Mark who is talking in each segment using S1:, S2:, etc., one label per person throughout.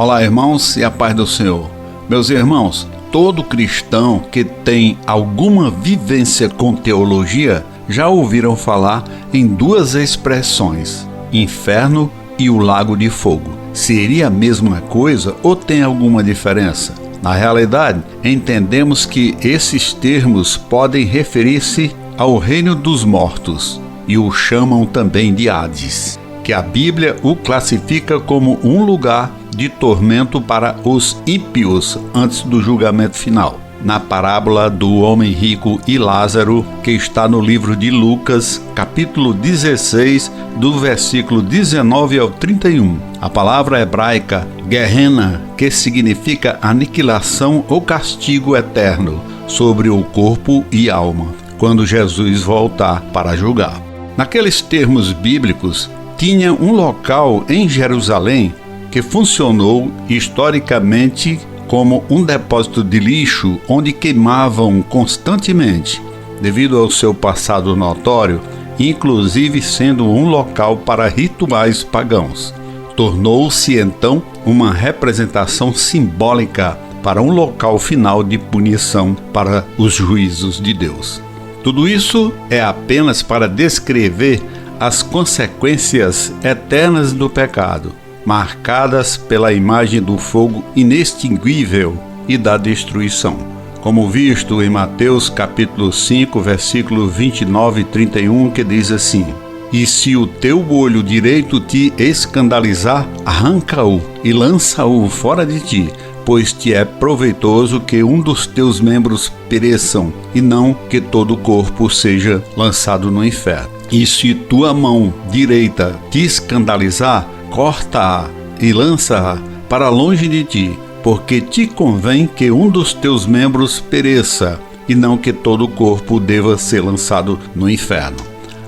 S1: Olá, irmãos, e a paz do Senhor. Meus irmãos, todo cristão que tem alguma vivência com teologia já ouviram falar em duas expressões, inferno e o lago de fogo. Seria a mesma coisa ou tem alguma diferença? Na realidade, entendemos que esses termos podem referir-se ao reino dos mortos e o chamam também de Hades, que a Bíblia o classifica como um lugar de tormento para os ímpios antes do julgamento final. Na parábola do homem rico e Lázaro, que está no livro de Lucas, capítulo 16, do versículo 19 ao 31. A palavra hebraica Gehenna, que significa aniquilação ou castigo eterno sobre o corpo e alma, quando Jesus voltar para julgar. Naqueles termos bíblicos, tinha um local em Jerusalém que funcionou historicamente como um depósito de lixo onde queimavam constantemente, devido ao seu passado notório, inclusive sendo um local para rituais pagãos. Tornou-se então uma representação simbólica para um local final de punição para os juízos de Deus. Tudo isso é apenas para descrever as consequências eternas do pecado, marcadas pela imagem do fogo inextinguível e da destruição, como visto em Mateus capítulo 5, versículo 29 e 31, que diz assim: E se o teu olho direito te escandalizar, arranca-o e lança-o fora de ti, pois te é proveitoso que um dos teus membros pereçam, e não que todo o corpo seja lançado no inferno. E se tua mão direita te escandalizar, corta-a e lança-a para longe de ti, porque te convém que um dos teus membros pereça, e não que todo o corpo deva ser lançado no inferno.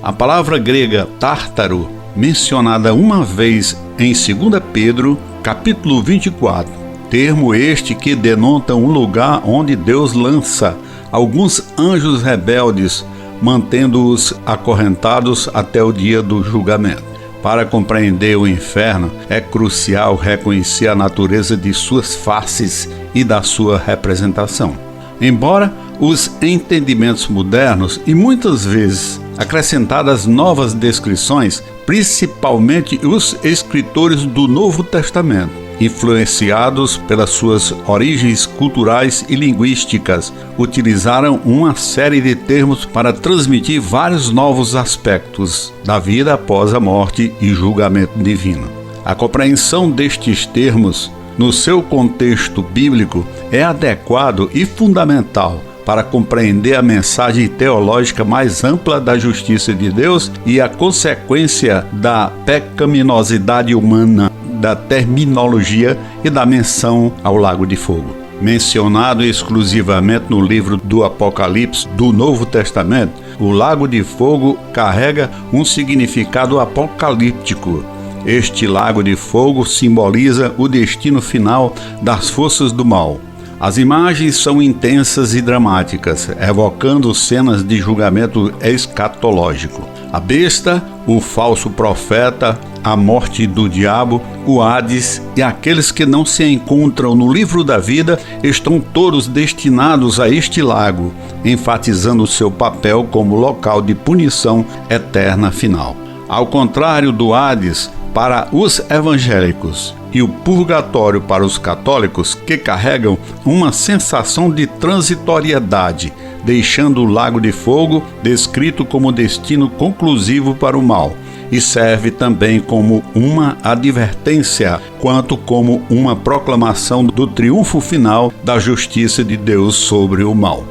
S1: A palavra grega tártaro, mencionada uma vez em 2 Pedro, capítulo 24, termo este que denota um lugar onde Deus lança alguns anjos rebeldes, mantendo-os acorrentados até o dia do julgamento. Para compreender o inferno, é crucial reconhecer a natureza de suas faces e da sua representação. Embora os entendimentos modernos e muitas vezes acrescentadas novas descrições, principalmente os escritores do Novo Testamento, influenciados pelas suas origens culturais e linguísticas, utilizaram uma série de termos para transmitir vários novos aspectos da vida após a morte e julgamento divino. A compreensão destes termos, no seu contexto bíblico, é adequado e fundamental para compreender a mensagem teológica mais ampla da justiça de Deus e a consequência da pecaminosidade humana, da terminologia e da menção ao lago de fogo. Mencionado exclusivamente no livro do Apocalipse do Novo Testamento, o lago de fogo carrega um significado apocalíptico. Este lago de fogo simboliza o destino final das forças do mal. As imagens são intensas e dramáticas, evocando cenas de julgamento escatológico. A besta, o falso profeta, a morte do diabo, o Hades e aqueles que não se encontram no livro da vida estão todos destinados a este lago, enfatizando seu papel como local de punição eterna final. Ao contrário do Hades para os evangélicos e o purgatório para os católicos, que carregam uma sensação de transitoriedade, deixando o lago de fogo descrito como destino conclusivo para o mal, e serve também como uma advertência, quanto como uma proclamação do triunfo final da justiça de Deus sobre o mal.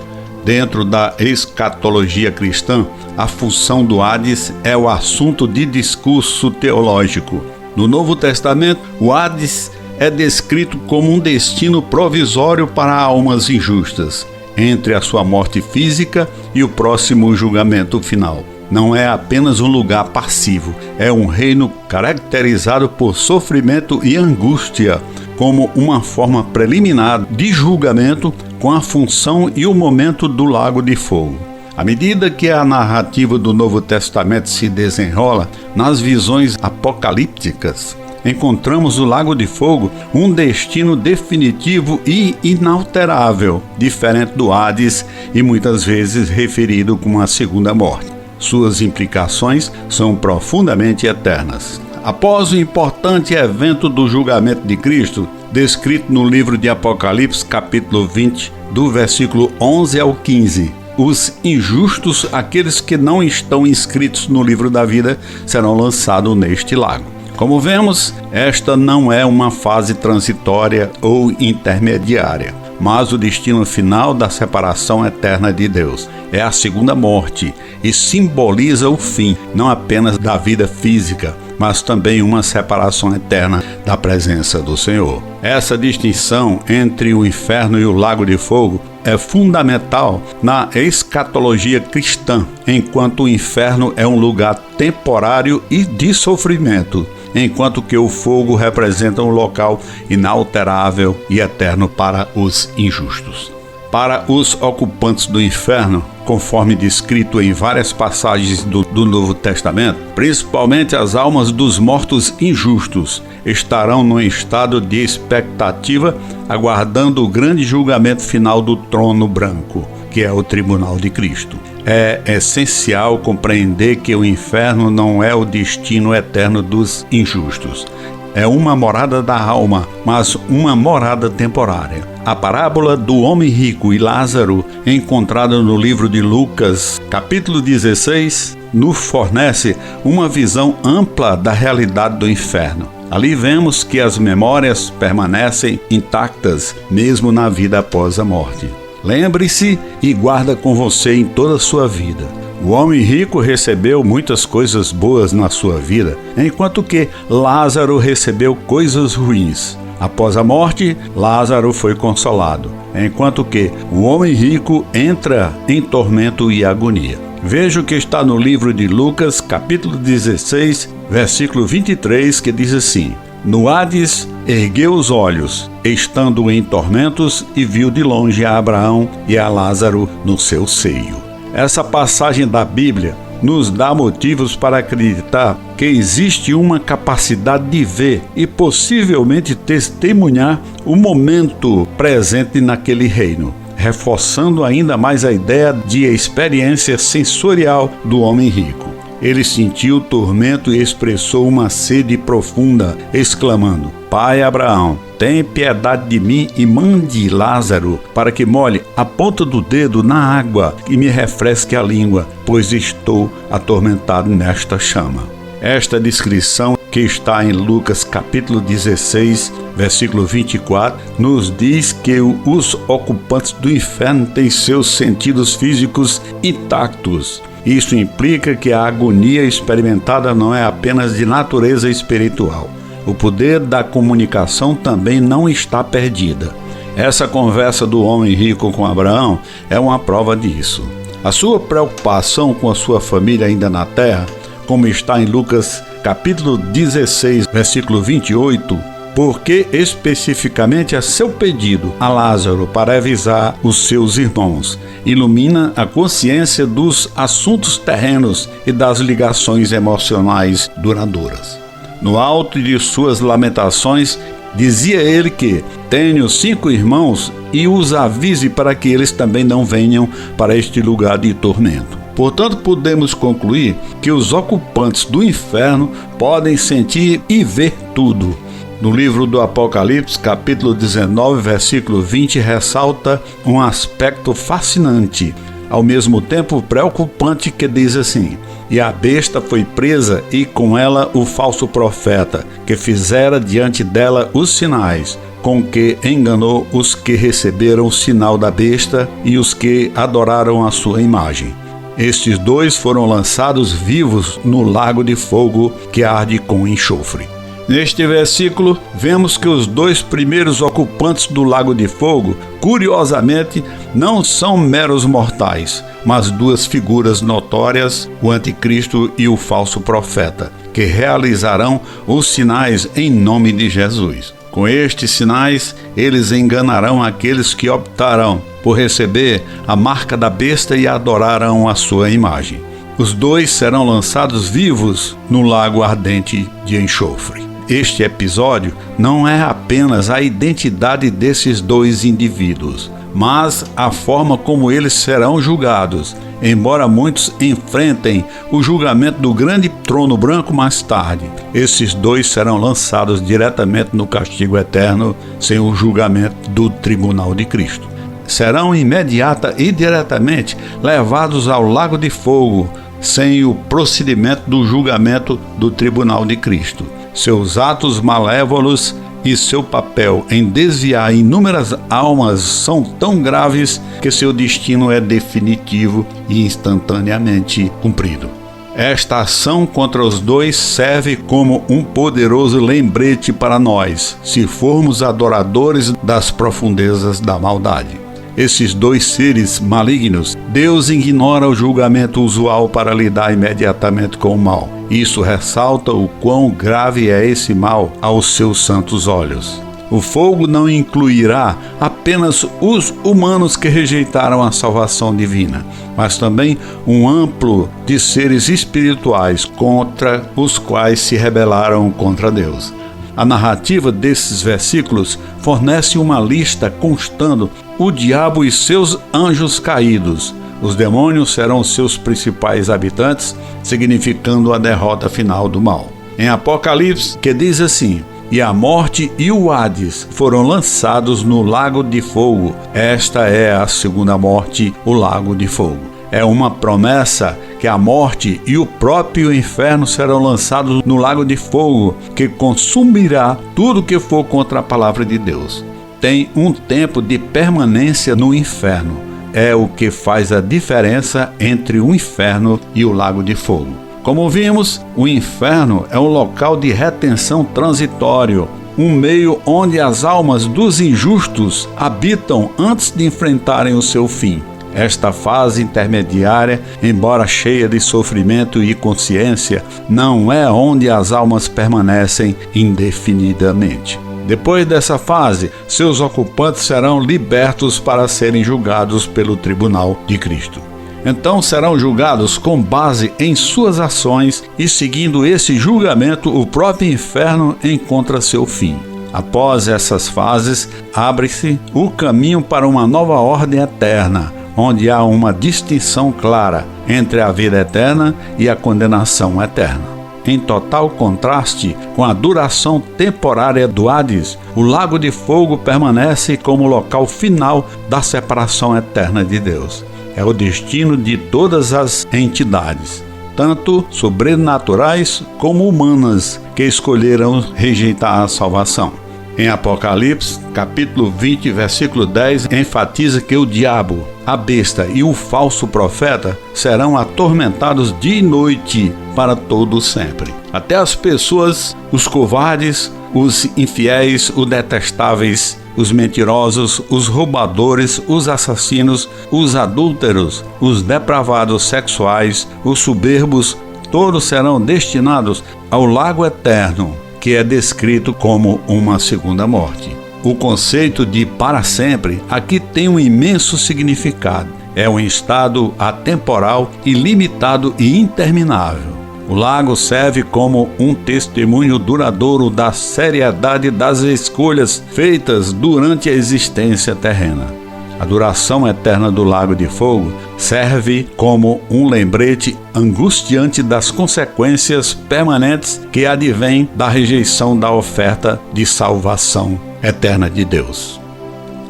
S1: Dentro da escatologia cristã, a função do Hades é o assunto de discurso teológico. No Novo Testamento, o Hades é descrito como um destino provisório para almas injustas, entre a sua morte física e o próximo julgamento final. Não é apenas um lugar passivo, é um reino caracterizado por sofrimento e angústia, como uma forma preliminar de julgamento com a função e o momento do lago de fogo. À medida que a narrativa do Novo Testamento se desenrola nas visões apocalípticas, encontramos o Lago de Fogo um destino definitivo e inalterável, diferente do Hades e muitas vezes referido como a segunda morte. Suas implicações são profundamente eternas. Após o importante evento do julgamento de Cristo, descrito no livro de Apocalipse, capítulo 20, do versículo 11 ao 15, os injustos, aqueles que não estão inscritos no livro da vida, serão lançados neste lago. Como vemos, esta não é uma fase transitória ou intermediária, mas o destino final da separação eterna de Deus. É a segunda morte e simboliza o fim, não apenas da vida física, mas também uma separação eterna da presença do Senhor. Essa distinção entre o inferno e o lago de fogo é fundamental na escatologia cristã, enquanto o inferno é um lugar temporário e de sofrimento, enquanto que o fogo representa um local inalterável e eterno para os injustos. Para os ocupantes do inferno, conforme descrito em várias passagens do Novo Testamento, principalmente as almas dos mortos injustos, estarão num estado de expectativa, aguardando o grande julgamento final do trono branco, que é o tribunal de Cristo. É essencial compreender que o inferno não é o destino eterno dos injustos. É uma morada da alma, mas uma morada temporária. A parábola do homem rico e Lázaro, encontrada no livro de Lucas, capítulo 16, nos fornece uma visão ampla da realidade do inferno. Ali vemos que as memórias permanecem intactas, mesmo na vida após a morte. Lembre-se e guarda com você em toda a sua vida. O homem rico recebeu muitas coisas boas na sua vida, enquanto que Lázaro recebeu coisas ruins. Após a morte, Lázaro foi consolado, enquanto que o homem rico entra em tormento e agonia. Veja o que está no livro de Lucas, capítulo 16, versículo 23, que diz assim: No Hades ergueu os olhos, estando em tormentos, e viu de longe a Abraão e a Lázaro no seu seio. Essa passagem da Bíblia nos dá motivos para acreditar que existe uma capacidade de ver e possivelmente testemunhar o momento presente naquele reino, reforçando ainda mais a ideia de experiência sensorial do homem rico. Ele sentiu o tormento e expressou uma sede profunda, exclamando: Pai Abraão, tem piedade de mim e mande Lázaro para que molhe a ponta do dedo na água e me refresque a língua, pois estou atormentado nesta chama. Esta descrição, que está em Lucas capítulo 16, versículo 24, nos diz que os ocupantes do inferno têm seus sentidos físicos intactos. Isso implica que a agonia experimentada não é apenas de natureza espiritual. O poder da comunicação também não está perdida. Essa conversa do homem rico com Abraão é uma prova disso. A sua preocupação com a sua família ainda na terra, como está em Lucas capítulo 16, versículo 28, porque especificamente a seu pedido a Lázaro para avisar os seus irmãos, ilumina a consciência dos assuntos terrenos e das ligações emocionais duradouras. No alto de suas lamentações, dizia ele que: tenho 5 irmãos e os avise para que eles também não venham para este lugar de tormento. Portanto, podemos concluir que os ocupantes do inferno podem sentir e ver tudo. No livro do Apocalipse, capítulo 19, versículo 20, ressalta um aspecto fascinante, ao mesmo tempo preocupante, que diz assim: E a besta foi presa, e com ela o falso profeta, que fizera diante dela os sinais, com que enganou os que receberam o sinal da besta e os que adoraram a sua imagem. Estes 2 foram lançados vivos no lago de fogo que arde com enxofre. Neste versículo, vemos que os 2 primeiros ocupantes do lago de fogo, curiosamente, não são meros mortais, mas 2 figuras notórias, o anticristo e o falso profeta, que realizarão os sinais em nome de Jesus. Com estes sinais, eles enganarão aqueles que optarão por receber a marca da besta e adorarão a sua imagem. Os 2 serão lançados vivos no lago ardente de enxofre. este episódio não é apenas a identidade desses dois indivíduos, mas a forma como eles serão julgados, embora muitos enfrentem o julgamento do grande trono branco mais tarde. Esses dois serão lançados diretamente no castigo eterno, sem o julgamento do tribunal de Cristo. Serão imediata e diretamente levados ao lago de fogo, sem o procedimento do julgamento do tribunal de Cristo. Seus atos malévolos e seu papel em desviar inúmeras almas são tão graves que seu destino é definitivo e instantaneamente cumprido. Esta ação contra os dois serve como um poderoso lembrete para nós, se formos adoradores das profundezas da maldade. Esses dois seres malignos, Deus ignora o julgamento usual para lidar imediatamente com o mal. Isso ressalta o quão grave é esse mal aos seus santos olhos. O fogo não incluirá apenas os humanos que rejeitaram a salvação divina, mas também um amplo de seres espirituais contra os quais se rebelaram contra Deus. A narrativa desses versículos fornece uma lista constando o diabo e seus anjos caídos. Os demônios serão seus principais habitantes, significando a derrota final do mal. Em Apocalipse, que diz assim: "E a morte e o Hades foram lançados no lago de fogo." Esta é a segunda morte, o lago de fogo. É uma promessa que a morte e o próprio inferno serão lançados no lago de fogo, que consumirá tudo que for contra a palavra de Deus. Tem um tempo de permanência no inferno. É o que faz a diferença entre o inferno e o lago de fogo. Como vimos, o inferno é um local de retenção transitório, um meio onde as almas dos injustos habitam antes de enfrentarem o seu fim. Esta fase intermediária, embora cheia de sofrimento e consciência, não é onde as almas permanecem indefinidamente. Depois dessa fase, seus ocupantes serão libertos para serem julgados pelo tribunal de Cristo. Então serão julgados com base em suas ações e, seguindo esse julgamento, o próprio inferno encontra seu fim. Após essas fases, abre-se o caminho para uma nova ordem eterna, onde há uma distinção clara entre a vida eterna e a condenação eterna. Em total contraste com a duração temporária do Hades, o lago de fogo permanece como local final da separação eterna de Deus. É o destino de todas as entidades, tanto sobrenaturais como humanas, que escolheram rejeitar a salvação. Em Apocalipse, capítulo 20, versículo 10, enfatiza que o diabo, a besta e o falso profeta serão atormentados dia e noite para todo sempre. Até as pessoas, os covardes, os infiéis, os detestáveis, os mentirosos, os roubadores, os assassinos, os adúlteros, os depravados sexuais, os soberbos, todos serão destinados ao lago eterno, que é descrito como uma segunda morte. O conceito de para sempre aqui tem um imenso significado. É um estado atemporal, ilimitado e interminável. O lago serve como um testemunho duradouro da seriedade das escolhas feitas durante a existência terrena. A duração eterna do lago de fogo serve como um lembrete angustiante das consequências permanentes que advêm da rejeição da oferta de salvação eterna de Deus.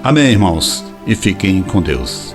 S1: Amém, irmãos, e fiquem com Deus.